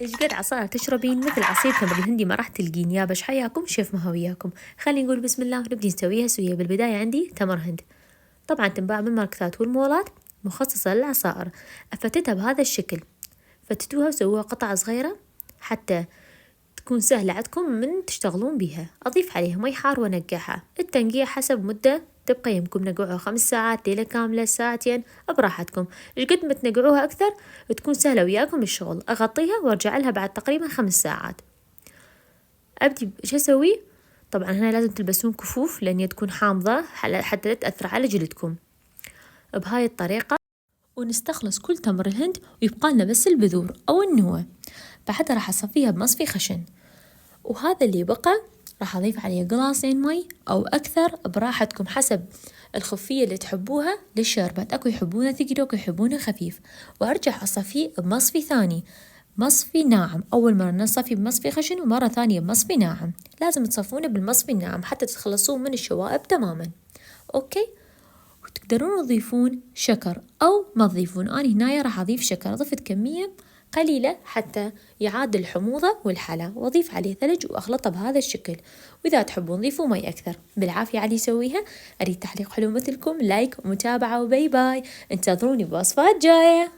ايش قد عصائر تشربين مثل عصير تمر الهندي ما راح تلقين يابش. حياكم شيف مها وياكم. خلينا نقول بسم الله ونبدي نسويها سوية. بالبداية عندي تمر هند، طبعا تنباع بالماركتات والمولات، مخصصة للعصائر. أفتتها بهذا الشكل، فتتوها وسووها قطع صغيرة حتى تكون سهلة عندكم من تشتغلون بيها. أضيف عليها مي حار وأنقعها. التنقيع حسب مدة تبقى يمكم نقعوها 5 ساعات، ليلة كاملة، ساعتين، براحتكم. ايش قد ما تنقعوها أكثر تكون سهلة وياكم الشغل. أغطيها وأرجع لها بعد تقريبا 5 ساعات. أبدي إيش أسوي؟ طبعا هنا لازم تلبسون كفوف لأن تكون حامضة حتى لا تأثر على جلدكم. بهاي الطريقة ونستخلص كل تمر الهند ويبقى لنا بس البذور أو النوى. بعدها راح أصفيها بمصفي خشن، وهذا اللي بقى راح أضيف عليه قلاصين مي أو أكثر براحتكم حسب الخفية اللي تحبوها للشربت. أكو يحبونه ثقيل وأكو يحبونه خفيف. وأرجع أصفيه بمصفي ثاني، مصفي ناعم. أول مرة نصفي بمصفي خشن ومرة ثانية بمصفي ناعم. لازم تصفونه بالمصفي الناعم حتى تتخلصون من الشوائب تماما. أوكي، وتقدرون تضيفون شكر أو ما تضيفون. أنا هنا راح أضيف شكر، ضفت كمية قليلة حتى يعادل الحموضة والحلا، وأضيف عليه ثلج وأخلطه بهذا الشكل. وإذا تحبون ضيفوا مي أكثر. بالعافية علي يسويها. أريد تحليق حلو مثلكم، لايك ومتابعة، وباي باي. انتظروني بوصفات جاية.